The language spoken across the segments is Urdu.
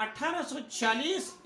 1840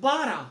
12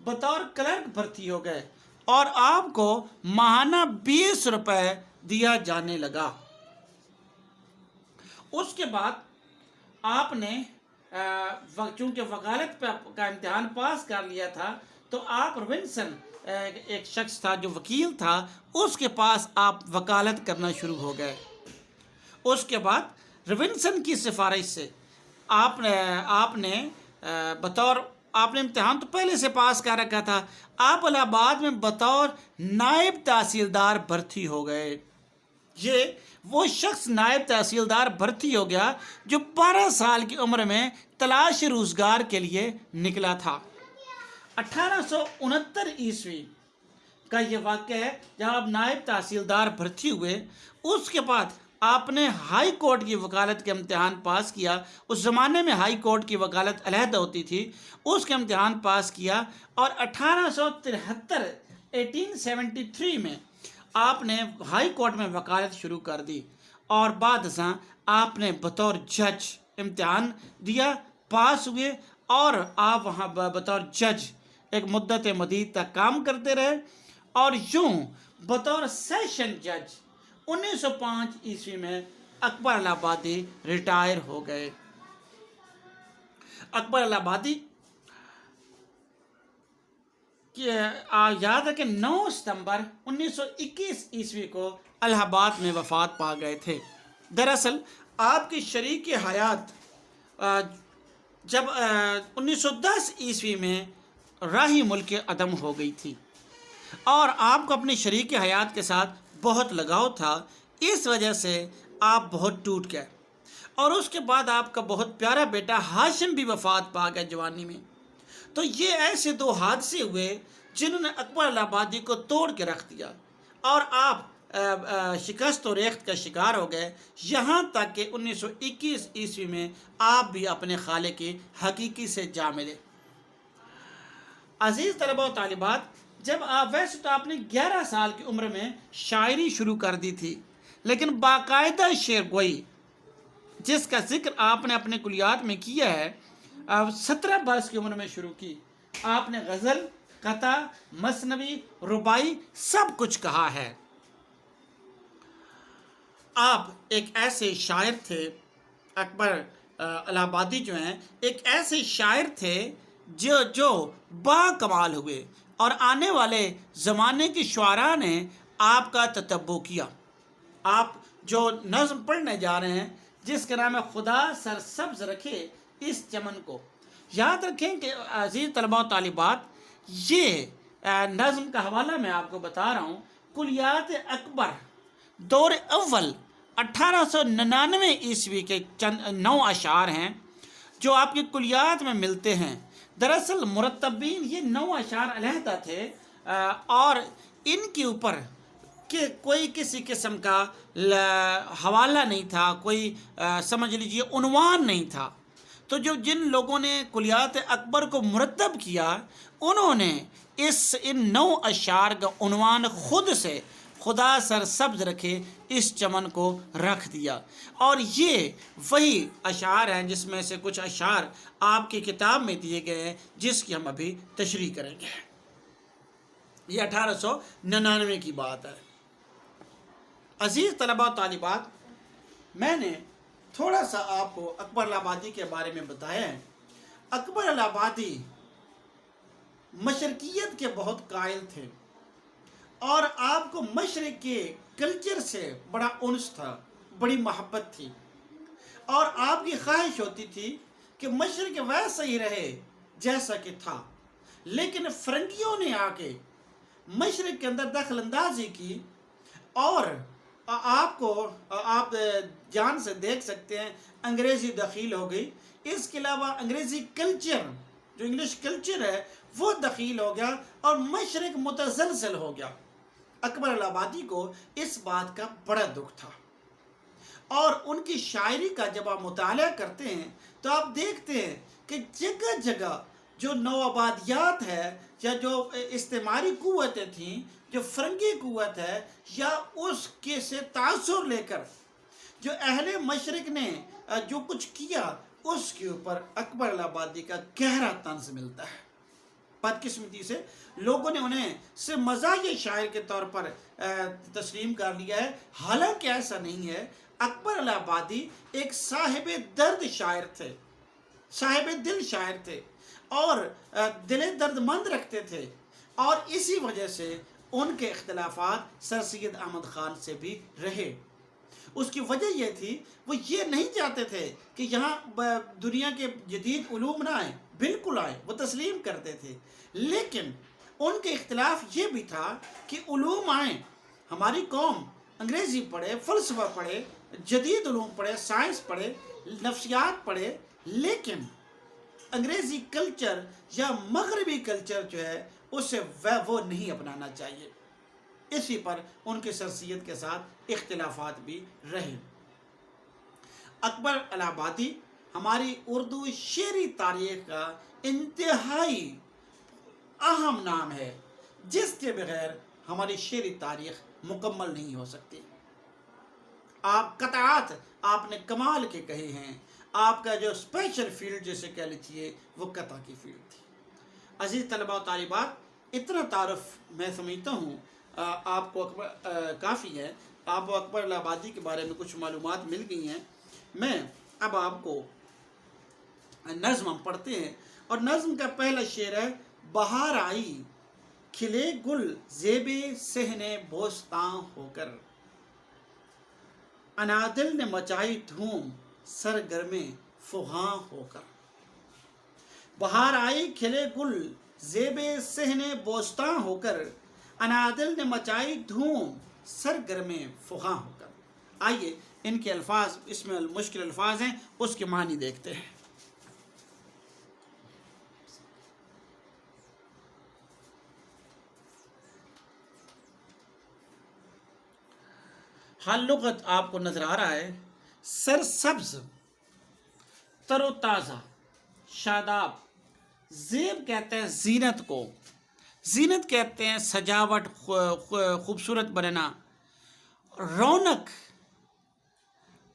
بطور کلرک بھرتی ہو گئے اور آپ کو ماہانہ 20 روپے دیا جانے لگا۔ اس کے بعد آپ نے چونکہ وکالت کا امتحان پاس کر لیا تھا تو آپ روبنسن ایک شخص تھا جو وکیل تھا، اس کے پاس آپ وکالت کرنا شروع ہو گئے۔ اس کے بعد روبنسن کی سفارش سے آپ نے امتحان تو پہلے سے پاس کر رکھا تھا، آپ الہ آباد میں بطور نائب تحصیلدار بھرتی ہو گئے۔ یہ وہ شخص نائب تحصیلدار بھرتی ہو گیا جو 12 سال کی عمر میں تلاش روزگار کے لیے نکلا تھا۔ 1869 عیسوی کا یہ واقعہ ہے جب آپ نائب تحصیلدار بھرتی ہوئے۔ اس کے بعد آپ نے ہائی کورٹ کی وکالت کے امتحان پاس کیا۔ اس زمانے میں ہائی کورٹ کی وکالت علیحدہ ہوتی تھی، اس کے امتحان پاس کیا اور 1873 میں آپ نے ہائی کورٹ میں وکالت شروع کر دی اور بعد ازاں آپ نے بطور جج امتحان دیا، پاس ہوئے اور آپ وہاں بطور جج ایک مدت مدید تک کام کرتے رہے اور یوں بطور سیشن جج 1905 عیسوی میں اکبر الہ آبادی ریٹائر ہو گئے۔ اکبر الہ آبادی یاد ہے کہ 9 ستمبر 1921 عیسوی کو الہ آباد میں وفات پا گئے تھے۔ دراصل آپ کی شریک حیات جب 1910 عیسوی میں راہی ملک عدم ہو گئی تھی اور آپ کو اپنی شریک حیات کے ساتھ بہت لگاؤ تھا، اس وجہ سے آپ بہت ٹوٹ گئے اور اس کے بعد آپ کا بہت پیارا بیٹا ہاشم بھی وفات پا گیا جوانی میں۔ تو یہ ایسے 2 حادثے ہوئے جنہوں نے اکبر الہ آبادی کو توڑ کے رکھ دیا اور آپ شکست و ریخت کا شکار ہو گئے، یہاں تک کہ 1921 عیسوی میں آپ بھی اپنے خالق کی حقیقی سے جا ملے۔ عزیز طلبہ و طالبات، جب ویسے تو آپ نے 11 سال کی عمر میں شاعری شروع کر دی تھی، لیکن باقاعدہ شعر گوئی جس کا ذکر آپ نے اپنے کلیات میں کیا ہے 17 برس کی عمر میں شروع کی۔ آپ نے غزل، قطع، مثنوی، رباعی سب کچھ کہا ہے۔ آپ ایک ایسے شاعر تھے، اکبر الہ آبادی جو ہیں ایک ایسے شاعر تھے جو با کمال ہوئے اور آنے والے زمانے کی شعراء نے آپ کا تتبع کیا۔ آپ جو نظم پڑھنے جا رہے ہیں جس کا نام ہے خدا سرسبز رکھے اس چمن کو، یاد رکھیں کہ عزیز طلبہ و طالبات، یہ نظم کا حوالہ میں آپ کو بتا رہا ہوں۔ کلیات اکبر دور اول 1899 عیسوی کے چند 9 اشعار ہیں جو آپ کی کلیات میں ملتے ہیں۔ دراصل مرتبین یہ 9 اشعار علیحدہ تھے اور ان کے اوپر کہ کوئی کسی قسم کا حوالہ نہیں تھا، کوئی سمجھ لیجیے عنوان نہیں تھا۔ تو جن لوگوں نے کلیات اکبر کو مرتب کیا انہوں نے ان 9 اشعار کا عنوان خود سے خدا سرسبز رکھے اس چمن کو رکھ دیا، اور یہ وہی اشعار ہیں جس میں سے کچھ اشعار آپ کی کتاب میں دیے گئے ہیں جس کی ہم ابھی تشریح کریں گے۔ یہ 1899 کی بات ہے۔ عزیز طلبہ و طالبات، میں نے تھوڑا سا آپ کو اکبر الہ آبادی کے بارے میں بتایا ہے۔ اکبر الہ آبادی مشرقیت کے بہت قائل تھے اور آپ کو مشرق کے کلچر سے بڑا انس تھا، بڑی محبت تھی اور آپ کی خواہش ہوتی تھی کہ مشرق ویسا ہی رہے جیسا کہ تھا، لیکن فرنگیوں نے آ کے مشرق کے اندر دخل اندازی کی اور آپ جان سے دیکھ سکتے ہیں انگریزی دخیل ہو گئی۔ اس کے علاوہ انگریزی کلچر جو انگلش کلچر ہے وہ دخیل ہو گیا اور مشرق متزلزل ہو گیا۔ اکبر الہ آبادی کو اس بات کا بڑا دکھ تھا اور ان کی شاعری کا جب آپ مطالعہ کرتے ہیں تو آپ دیکھتے ہیں کہ جگہ جگہ جو نوآبادیات ہے یا جو استعماری قوتیں تھیں، جو فرنگی قوت ہے یا اس کے سے تاثر لے کر جو اہل مشرق نے جو کچھ کیا اس کے اوپر اکبر الہ آبادی کا گہرا طنز ملتا ہے۔ بدقسمتی سے لوگوں نے انہیں صرف مزاحیہ شاعر کے طور پر تسلیم کر لیا ہے، حالانکہ ایسا نہیں ہے۔ اکبر الہ آبادی ایک صاحب درد شاعر تھے، صاحب دل شاعر تھے، اور دل درد مند رکھتے تھے، اور اسی وجہ سے ان کے اختلافات سر سید احمد خان سے بھی رہے۔ اس کی وجہ یہ تھی، وہ یہ نہیں چاہتے تھے کہ یہاں دنیا کے جدید علوم نہ آئیں، بالکل آئیں، وہ تسلیم کرتے تھے، لیکن ان کے اختلاف یہ بھی تھا کہ علوم آئیں، ہماری قوم انگریزی پڑھے، فلسفہ پڑھے، جدید علوم پڑھے، سائنس پڑھے، نفسیات پڑھے، لیکن انگریزی کلچر یا مغربی کلچر جو ہے اسے وہ نہیں اپنانا چاہیے۔ اسی پر ان کے سر سید کے ساتھ اختلافات بھی رہے۔ اکبر الہ آبادی ہماری اردو شعری تاریخ کا انتہائی اہم نام ہے، جس کے بغیر ہماری شعری تاریخ مکمل نہیں ہو سکتی۔ آپ قطعات آپ نے کمال کے کہے ہیں، آپ کا جو اسپیشل فیلڈ جیسے کہہ لیجیے وہ قطع کی فیلڈ تھی۔ عزیز طلباء و طالبات، اتنا تعارف میں سمجھتا ہوں آپ کو کافی ہے، آپ کو اکبر الہ آبادی کے بارے میں کچھ معلومات مل گئی ہیں۔ میں اب آپ کو نظم ہم پڑھتے ہیں، اور نظم کا پہلا شعر ہے: بہار آئی کھلے گل زیب صحن بوستاں ہو کر، انادل نے مچائی دھوم سرگرم فغاں ہو کر۔ بہار آئی کھلے گل زیب صحن بوستاں ہو کر، انادل نے مچائی دھوم سرگرم فغاں ہو کر۔ آئیے ان کے الفاظ، اس میں مشکل الفاظ ہیں، اس کے معنی دیکھتے ہیں۔ حال لغت آپ کو نظر آ رہا ہے: سرسبز، تر و تازہ، شاداب۔ زیب کہتے ہیں زینت کو، زینت کہتے ہیں سجاوٹ، خوبصورت بننا، رونق۔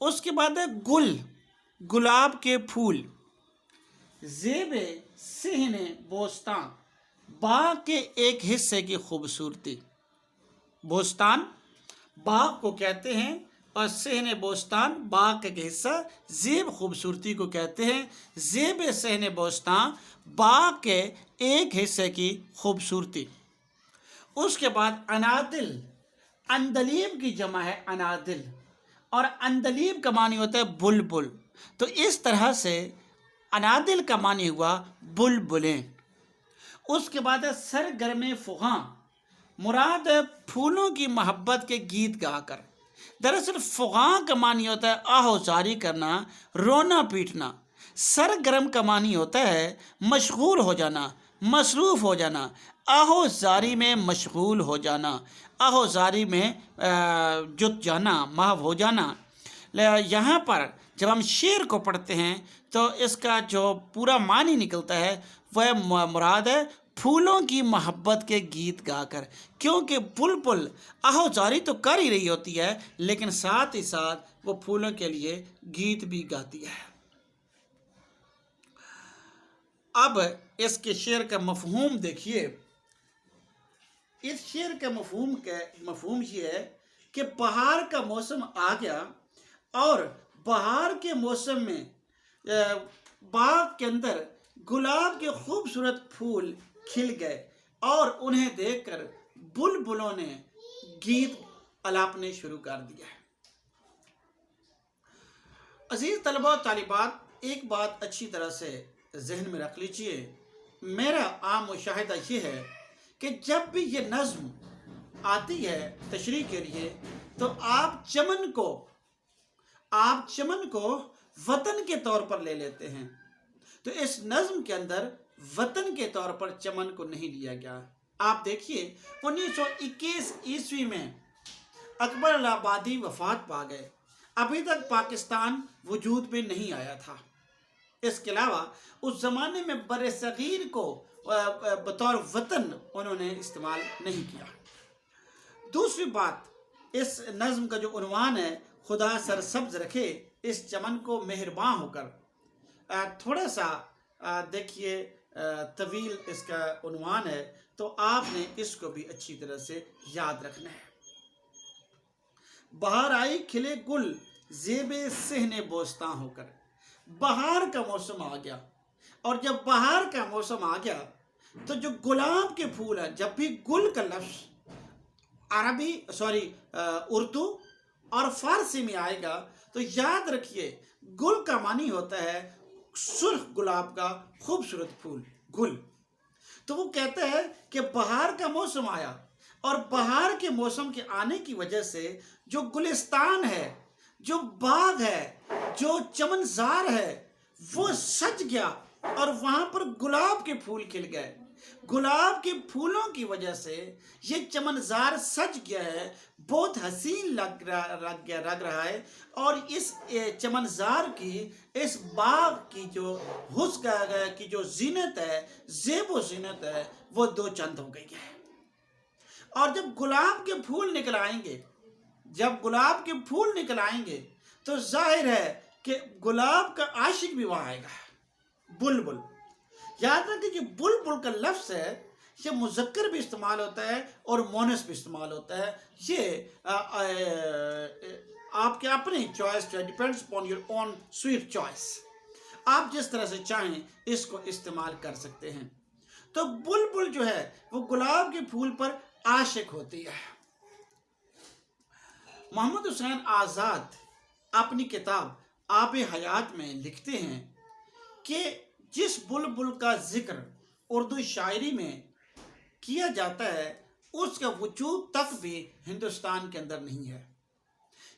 اس کے بعد ہے گل، گلاب کے پھول۔ زیب صحن بوستاں، باغ کے ایک حصے کی خوبصورتی۔ بوستان باغ کو کہتے ہیں، اور صحن بوستان باغ کا ایک حصہ، زیب خوبصورتی کو کہتے ہیں۔ زیب صحن بوستان باغ کے ایک حصے کی خوبصورتی۔ اس کے بعد انادل، اندلیب کی جمع ہے انادل، اور اندلیب کا معنی ہوتا ہے بلبل، تو اس طرح سے انادل کا معنی ہوا بلبلیں۔ اس کے بعد ہے سرگرم فغاں، مراد ہے پھولوں کی محبت کے گیت گا کر۔ دراصل فغاں کا معنی ہوتا ہے آہوزاری کرنا، رونا پیٹنا۔ سرگرم کا معنی ہوتا ہے مشغول ہو جانا، مصروف ہو جانا، آہوزاری میں مشغول ہو جانا، آہوزاری میں جت جانا، محو ہو جانا۔ یہاں پر جب ہم شعر کو پڑھتے ہیں تو اس کا جو پورا معنی نکلتا ہے وہ مراد ہے پھولوں کی محبت کے گیت گا کر، کیونکہ بلبل آہوزاری تو کر ہی رہی ہوتی ہے، لیکن ساتھ ہی ساتھ وہ پھولوں کے لیے گیت بھی گاتی ہے۔ اب اس کے شعر کا مفہوم دیکھیے۔ اس شعر کا مفہوم یہ ہے کہ بہار کا موسم آ گیا، اور بہار کے موسم میں باغ کے اندر گلاب کے خوبصورت پھول کھل گئے، اور انہیں دیکھ کر بلبلوں نے گیت الاپنے شروع کر دیا ہے۔ عزیز طلباء و طالبات، ایک بات اچھی طرح سے ذہن میں رکھ لیجئے، میرا عام مشاہدہ یہ ہے کہ جب بھی یہ نظم آتی ہے تشریح کے لیے تو آپ چمن کو وطن کے طور پر لے لیتے ہیں، تو اس نظم کے اندر وطن کے طور پر چمن کو نہیں لیا گیا۔ آپ دیکھیے 1921 عیسوی میں اکبر الہ آبادی وفات پا گئے، ابھی تک پاکستان وجود میں نہیں آیا تھا۔ اس کے علاوہ اس زمانے میں بر صغیر کو بطور وطن انہوں نے استعمال نہیں کیا۔ دوسری بات، اس نظم کا جو عنوان ہے خدا سرسبز رکھے اس چمن کو مہرباں ہو کر، تھوڑا سا دیکھیے طویل اس کا عنوان ہے، تو آپ نے اس کو بھی اچھی طرح سے یاد رکھنا ہے۔ بہار آئی کھلے گل زیب صحن بوستاں ہو کر، بہار کا موسم آ گیا، اور جب بہار کا موسم آ گیا تو جو گلاب کے پھول ہیں، جب بھی گل کا لفظ اردو اور فارسی میں آئے گا تو یاد رکھیے گل کا معنی ہوتا ہے سرخ گلاب کا خوبصورت پھول گل۔ تو وہ کہتا ہے کہ بہار کا موسم آیا، اور بہار کے موسم کے آنے کی وجہ سے جو گلستان ہے، جو باغ ہے، جو چمنزار ہے، وہ سج گیا، اور وہاں پر گلاب کے پھول کھل گئے۔ گلاب کے پھولوں کی وجہ سے یہ چمنزار سج گیا ہے، بہت حسین لگ رہا ہے، اور اس چمنزار کی، اس باغ کی جو حسن کی جو زینت ہے، زیب و زینت ہے، وہ دو چند ہو گئی ہے۔ اور جب گلاب کے پھول نکل آئیں گے، جب گلاب کے پھول نکل آئیں گے تو ظاہر ہے کہ گلاب کا عاشق بھی وہاں آئے گا، بلبل۔ یاد رکھیں کہ بلبل کا لفظ ہے، یہ مذکر بھی استعمال ہوتا ہے اور مونس بھی استعمال ہوتا ہے۔ یہ آپ کے اپنی چوائس ہے، depends upon your own sweet choice, آپ جس طرح سے چاہیں اس کو استعمال کر سکتے ہیں۔ تو بلبل جو ہے وہ گلاب کے پھول پر عاشق ہوتی ہے۔ محمد حسین آزاد اپنی کتاب آب حیات میں لکھتے ہیں کہ جس بلبل کا ذکر اردو شاعری میں کیا جاتا ہے اس کا وجود تک بھی ہندوستان کے اندر نہیں ہے۔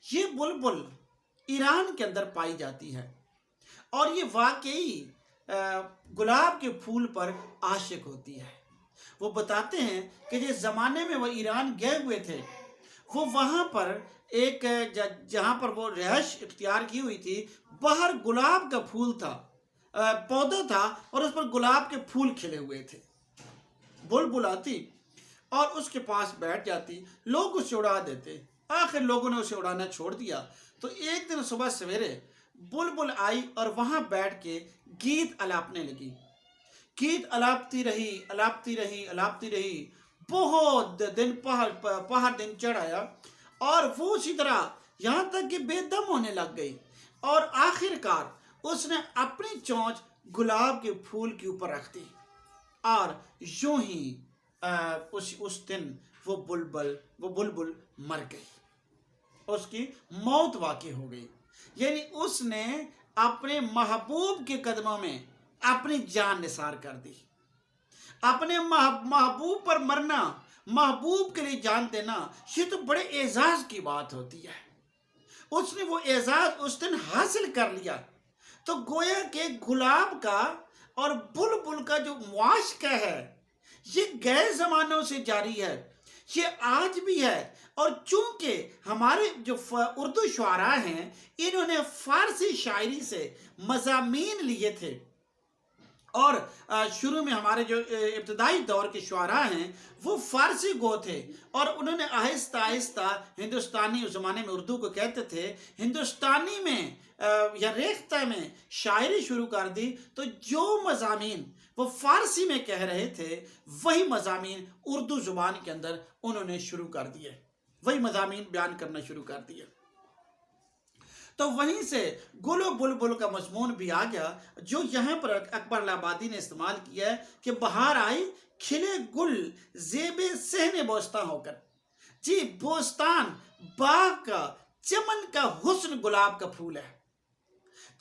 یہ بلبل ایران کے اندر پائی جاتی ہے، اور یہ واقعی گلاب کے پھول پر عاشق ہوتی ہے۔ وہ بتاتے ہیں کہ جس زمانے میں وہ ایران گئے ہوئے تھے، وہ وہاں پر ایک جہاں پر وہ رہائش اختیار کی ہوئی تھی، باہر گلاب کا پھول تھا، پودا تھا، اور اس پر گلاب کے پھول کھلے ہوئے تھے۔ بلبل آتی اور اس کے پاس بیٹھ جاتی، لوگ اسے اڑا دیتے، آخر لوگوں نے اسے اڑانا چھوڑ دیا۔ تو ایک دن صبح سویرے بلبل آئی اور وہاں بیٹھ کے گیت الاپنے لگی، گیت الاپتی رہی، بہت دن پہر دن چڑھ آیا، اور وہ اسی طرح یہاں تک کہ بے دم ہونے لگ گئی، اور آخر کار اس نے اپنی چونچ گلاب کے پھول کے اوپر رکھ دی، اور یوں ہی اس دن وہ بلبل مر گئی، اس کی موت واقع ہو گئی۔ یعنی اس نے اپنے محبوب کے قدموں میں اپنی جان نثار کر دی۔ اپنے محبوب پر مرنا، محبوب کے لیے جان دینا، یہ تو بڑے اعزاز کی بات ہوتی ہے۔ اس نے وہ اعزاز اس دن حاصل کر لیا۔ تو گویا کہ گلاب کا اور بلبل کا جو معاشقہ ہے، یہ گئے زمانوں سے جاری ہے، یہ آج بھی ہے۔ اور چونکہ ہمارے جو اردو شعراء ہیں، انہوں نے فارسی شاعری سے مضامین لیے تھے، اور شروع میں ہمارے جو ابتدائی دور کے شعراء ہیں وہ فارسی گو تھے، اور انہوں نے آہستہ آہستہ ہندوستانی، اس زمانے میں اردو کو کہتے تھے، ہندوستانی میں یا ریختہ میں شاعری شروع کر دی۔ تو جو مضامین وہ فارسی میں کہہ رہے تھے، وہی مضامین اردو زبان کے اندر انہوں نے شروع کر دیے، وہی مضامین بیان کرنا شروع کر دیے۔ تو وہیں سے گل و بلبل کا مضمون بھی آ گیا، جو یہاں پر اکبر آبادی نے استعمال کیا ہے کہ بہار آئی کھلے گل زیب صحن بوستاں ہو کر۔ جی، بوستان، باغ کا، چمن کا حسن گلاب کا پھول ہے۔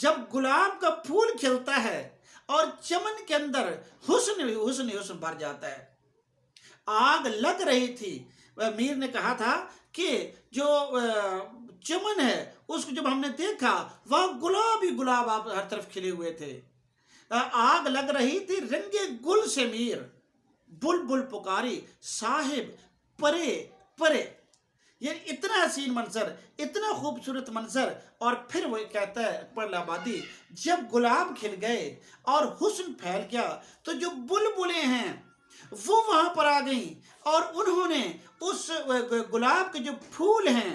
جب گلاب کا پھول کھلتا ہے اور چمن کے اندر حسن بھر جاتا ہے۔ آگ لگ رہی تھی، میر نے کہا تھا کہ جو چمن ہے اس کو جب ہم نے دیکھا، وہاں گلاب ہی گلاب آپ ہر طرف کھلے ہوئے تھے۔ آگ لگ رہی تھی رنگے گل سے میر، بلبل پکاری صاحب پرے پرے۔ یہ اتنا حسین منظر، اتنا خوبصورت منظر۔ اور پھر وہ کہتا ہے اکبر آبادی، جب گلاب کھل گئے اور حسن پھیل گیا تو جو بلبلیں ہیں وہ وہاں پر آ گئیں، اور انہوں نے اس گلاب کے جو پھول ہیں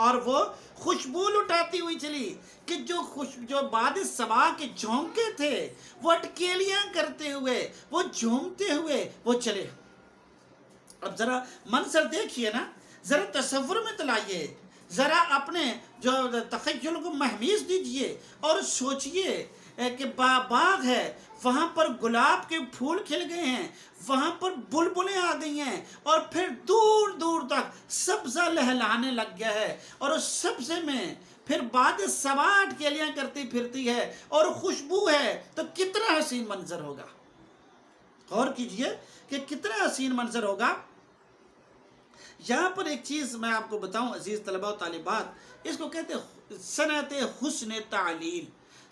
اور وہ خوشبو لٹاتی ہوئی چلی کہ جو باد صبا کے جھونکے تھے وہ اٹکیلیاں کرتے ہوئے، وہ جھومتے ہوئے وہ چلے۔ اب ذرا منظر دیکھیے نا، ذرا تصور میں تلائیے، ذرا اپنے جو تخیل کو مہمیز دیجئے اور سوچئے کہ باغ ہے، وہاں پر گلاب کے پھول کھل گئے ہیں، وہاں پر بلبلیں آ گئی ہیں، اور پھر دور دور تک سبزہ لہلانے لگ گیا ہے، اور اس سبزے میں پھر باد صبا اٹکیلیاں کرتی پھرتی ہے اور خوشبو ہے، تو کتنا حسین منظر ہوگا۔ غور کیجئے کہ کتنا حسین منظر ہوگا۔ یہاں پر ایک چیز میں آپ کو بتاؤں عزیز طلبہ و طالبات، اس کو کہتے ہیں صنعت حسن تعلیل۔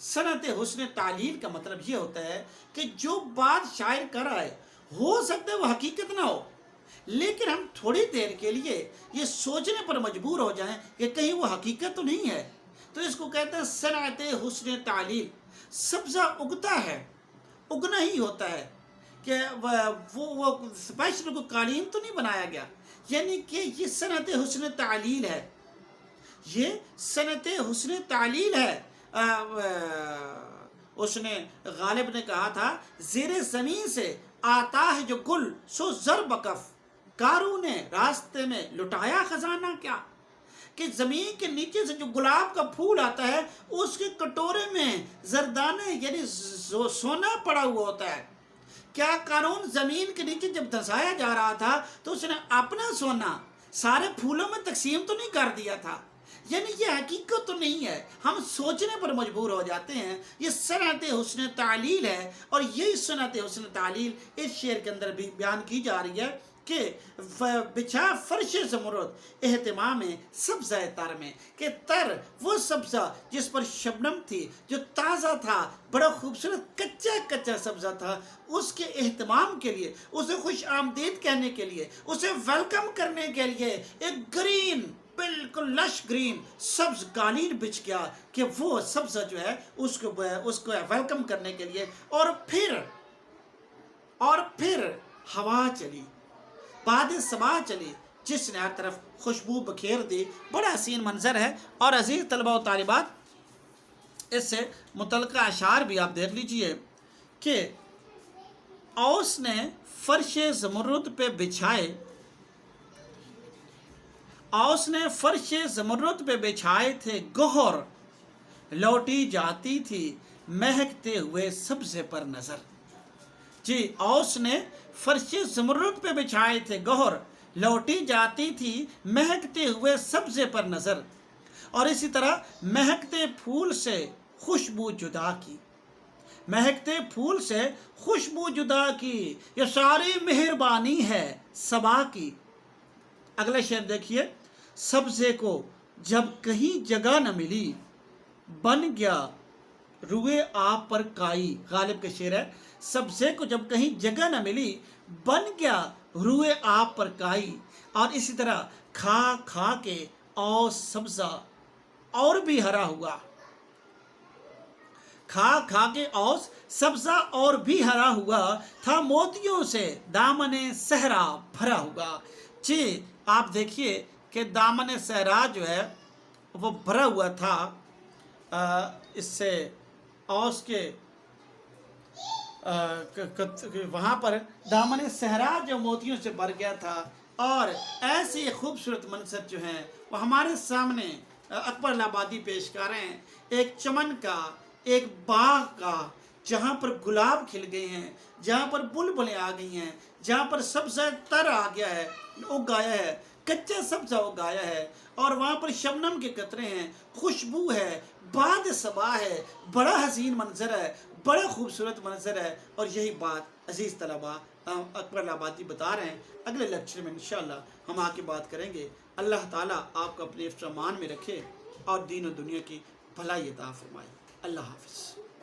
صنعت حسن تعلیل کا مطلب یہ ہوتا ہے کہ جو بات شاعر کر رہا ہے، ہو سکتا ہے وہ حقیقت نہ ہو، لیکن ہم تھوڑی دیر کے لیے یہ سوچنے پر مجبور ہو جائیں کہ کہیں وہ حقیقت تو نہیں ہے، تو اس کو کہتے ہیں صنعت حسن تعلیل۔ سبزہ اگتا ہے، اگنا ہی ہوتا ہے، کہ وہ اسپیشل کو قالین تو نہیں بنایا گیا، یعنی کہ یہ صنعت حسن تعلیل ہے، یہ صنعت حسن تعلیل ہے۔ اس نے غالب نے کہا تھا زیر زمین سے آتا ہے جو گل سو زر بکف، کارو نے راستے میں لٹایا خزانہ کیا، کہ زمین کے نیچے سے جو گلاب کا پھول آتا ہے اس کے کٹورے میں زردانے یعنی سونا پڑا ہوا ہوتا ہے۔ کیا قارون زمین کے نیچے جب دھسایا جا رہا تھا تو اس نے اپنا سونا سارے پھولوں میں تقسیم تو نہیں کر دیا تھا؟ یعنی یہ حقیقت تو نہیں ہے، ہم سوچنے پر مجبور ہو جاتے ہیں۔ یہ صنعت حسن تعلیل ہے، اور یہی صنعت حسن تعلیل اس شعر کے اندر بھی بیان کی جا رہی ہے کہ بچھا فرش زمرد اہتمام سبزہ تر میں، کہ تر وہ سبزہ جس پر شبنم تھی، جو تازہ تھا، بڑا خوبصورت کچا سبزہ تھا، اس کے اہتمام کے لیے، اسے خوش آمدید کہنے کے لیے، اسے ویلکم کرنے کے لیے ایک گرین، بالکل لش گرین سبز قالین بچھ گیا، کہ وہ سبزہ جو ہے اس کو ویلکم کرنے کے لیے، اور پھر ہوا چلی، باد صبا چلی، جس نے ہر طرف خوشبو بکھیر دی۔ بڑا حسین منظر ہے۔ اور عزیز طلبہ و طالبات، اس سے متعلقہ اشعار بھی آپ دیکھ لیجئے کہ اوس نے فرش زمرد پہ بچھائے، اوس نے فرش زمرد پہ بچھائے تھے گوہر، لوٹی جاتی تھی مہکتے ہوئے سبزے پر نظر۔ جی، اوس نے فرش زمرد پہ بچھائے تھے گوہر، لوٹی جاتی تھی مہکتے ہوئے سبزے پر نظر، اور اسی طرح مہکتے پھول سے خوشبو جدا کی، مہکتے پھول سے خوشبو جدا کی، یہ ساری مہربانی ہے صبا کی۔ اگلا شعر دیکھیے، سبزے کو جب کہیں جگہ نہ ملی، بن گیا روئے آپ پر کائی۔ غالب کا شعر ہے، سبزے کو جب کہیں جگہ نہ ملی، بن گیا روئے آپ پر کائی، اور اسی طرح کھا کھا کے اوس سبزہ اور بھی ہرا ہوا، کھا کھا کے اوس سبزہ اور بھی ہرا ہوا تھا، موتیوں سے دامن صحرا بھرا ہوا۔ جی، آپ دیکھیے کہ دامن صحرا جو ہے وہ بھرا ہوا تھا اس سے اوس کے وہاں پر دامن صحرا جو موتیوں سے بھر گیا تھا، اور ایسے خوبصورت منظر جو ہیں وہ ہمارے سامنے اکبر آبادی پیش کر رہے ہیں، ایک چمن کا، ایک باغ کا، جہاں پر گلاب کھل گئے ہیں، جہاں پر بلبلیں آ گئی ہیں، جہاں پر سبزہ تر آ گیا ہے، اگ آیا ہے، کچا سبزہ اگ آیا ہے، اور وہاں پر شبنم کے قطرے ہیں، خوشبو ہے، باد صبا ہے، بڑا حسین منظر ہے، بڑا خوبصورت منظر ہے۔ اور یہی بات عزیز طلبہ اکبر آبادی بتا رہے ہیں۔ اگلے لیکچر میں انشاءاللہ ہم آ کے بات کریں گے۔ اللہ تعالیٰ آپ کو اپنے حفظ و امان میں رکھے اور دین و دنیا کی بھلائی عطا فرمائے۔ اللہ حافظ۔